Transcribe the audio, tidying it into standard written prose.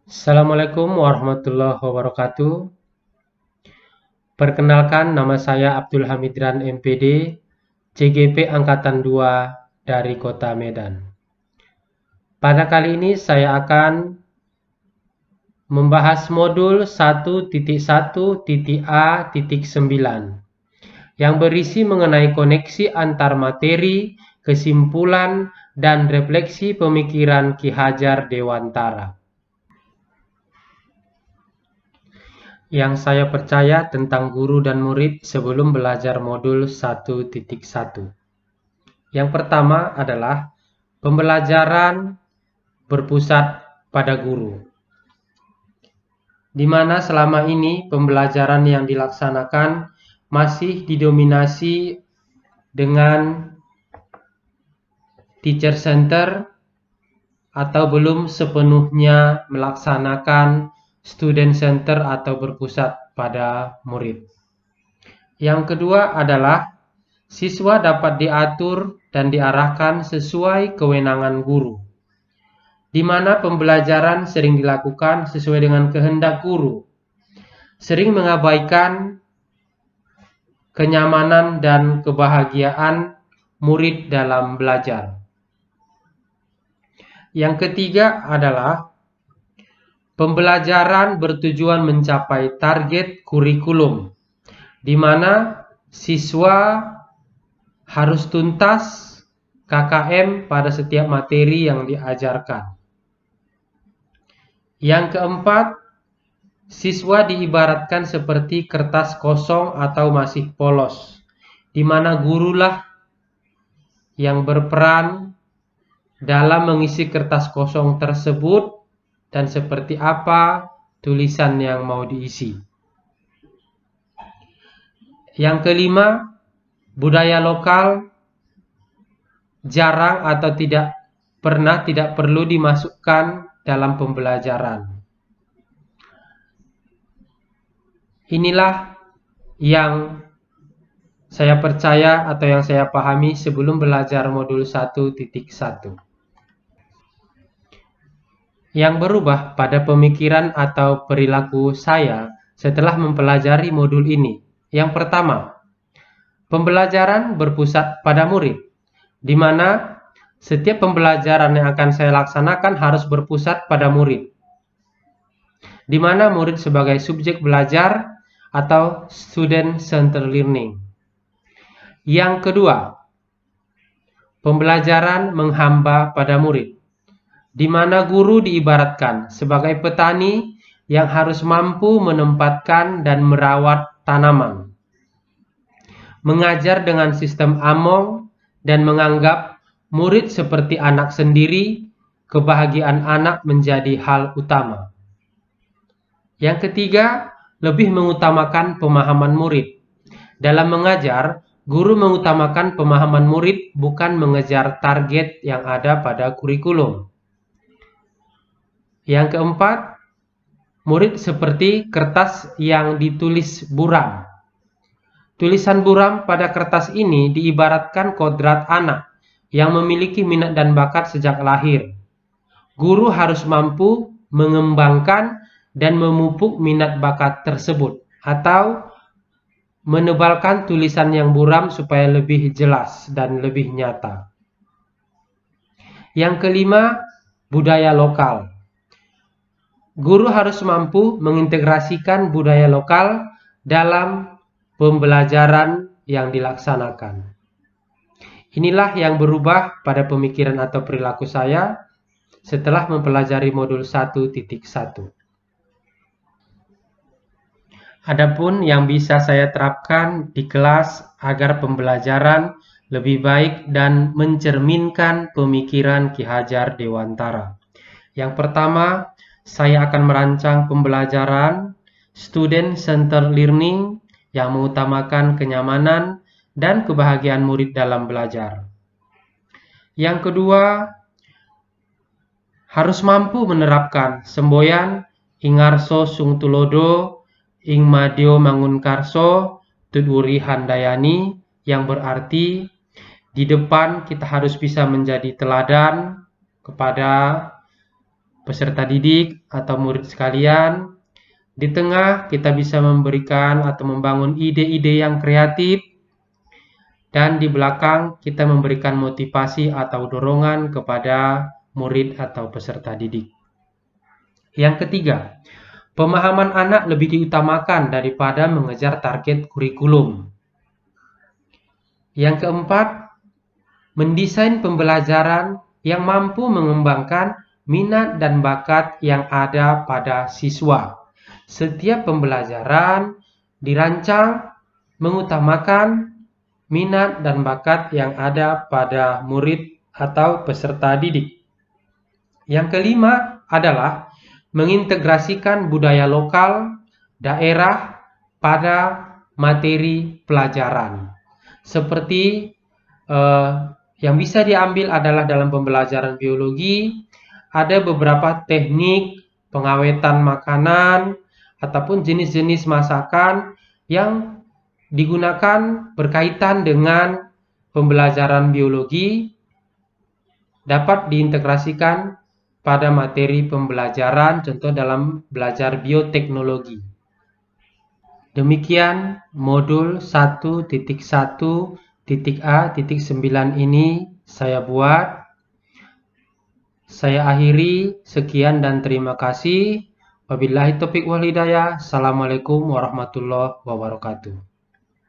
Assalamualaikum warahmatullahi wabarakatuh. Perkenalkan, nama saya Abdul Hamidran MPD, CGP Angkatan 2 dari Kota Medan. Pada kali ini saya akan membahas modul 1.1.A.9 yang berisi mengenai koneksi antar materi, kesimpulan, dan refleksi pemikiran Ki Hajar Dewantara. Yang saya percaya tentang guru dan murid sebelum belajar modul 1.1. Yang pertama adalah pembelajaran berpusat pada guru, di mana selama ini pembelajaran yang dilaksanakan masih didominasi dengan teacher center atau belum sepenuhnya melaksanakan student center atau berpusat pada murid. Yang kedua adalah siswa dapat diatur dan diarahkan sesuai kewenangan guru, di mana pembelajaran sering dilakukan sesuai dengan kehendak guru, sering mengabaikan kenyamanan dan kebahagiaan murid dalam belajar. Yang ketiga adalah pembelajaran bertujuan mencapai target kurikulum, di mana siswa harus tuntas KKM pada setiap materi yang diajarkan. Yang keempat, siswa diibaratkan seperti kertas kosong atau masih polos, di mana gurulah yang berperan dalam mengisi kertas kosong tersebut dan seperti apa tulisan yang mau diisi. Yang kelima, budaya lokal jarang atau tidak perlu dimasukkan dalam pembelajaran. Inilah yang saya percaya atau yang saya pahami sebelum belajar modul 1.1. Yang berubah pada pemikiran atau perilaku saya setelah mempelajari modul ini. Yang pertama, pembelajaran berpusat pada murid, di mana setiap pembelajaran yang akan saya laksanakan harus berpusat pada murid, di mana murid sebagai subjek belajar atau student-centered learning. Yang kedua, pembelajaran menghamba pada murid, di mana guru diibaratkan sebagai petani yang harus mampu menempatkan dan merawat tanaman, mengajar dengan sistem among dan menganggap murid seperti anak sendiri. Kebahagiaan anak menjadi hal utama. Yang ketiga, lebih mengutamakan pemahaman murid. Dalam mengajar, guru mengutamakan pemahaman murid, bukan mengejar target yang ada pada kurikulum. Yang keempat, murid seperti kertas yang ditulis buram. Tulisan buram pada kertas ini diibaratkan kodrat anak yang memiliki minat dan bakat sejak lahir. Guru harus mampu mengembangkan dan memupuk minat bakat tersebut, atau menebalkan tulisan yang buram supaya lebih jelas dan lebih nyata. Yang kelima, budaya lokal. Guru harus mampu mengintegrasikan budaya lokal dalam pembelajaran yang dilaksanakan. Inilah yang berubah pada pemikiran atau perilaku saya setelah mempelajari modul 1.1. Adapun yang bisa saya terapkan di kelas agar pembelajaran lebih baik dan mencerminkan pemikiran Ki Hajar Dewantara. Yang pertama, saya akan merancang pembelajaran student-centered learning yang mengutamakan kenyamanan dan kebahagiaan murid dalam belajar. Yang kedua, harus mampu menerapkan semboyan Ingarso Sung Tulodo, Ing Madyo Mangunkarso, Tudwuri Handayani, yang berarti di depan kita harus bisa menjadi teladan kepada peserta didik atau murid sekalian. Di tengah kita bisa memberikan atau membangun ide-ide yang kreatif. Dan di belakang kita memberikan motivasi atau dorongan kepada murid atau peserta didik. Yang ketiga, pemahaman anak lebih diutamakan daripada mengejar target kurikulum. Yang keempat, mendesain pembelajaran yang mampu mengembangkan minat dan bakat yang ada pada siswa. Setiap pembelajaran dirancang mengutamakan minat dan bakat yang ada pada murid atau peserta didik. Yang kelima adalah mengintegrasikan budaya lokal daerah pada materi pelajaran. Seperti yang bisa diambil adalah dalam pembelajaran biologi, ada beberapa teknik pengawetan makanan ataupun jenis-jenis masakan yang digunakan berkaitan dengan pembelajaran biologi dapat diintegrasikan pada materi pembelajaran, contoh dalam belajar bioteknologi. Demikian modul 1.1.A.9 ini saya buat. Saya akhiri, sekian dan terima kasih. Wabillahi taufiq wal hidayah. Assalamualaikum warahmatullahi wabarakatuh.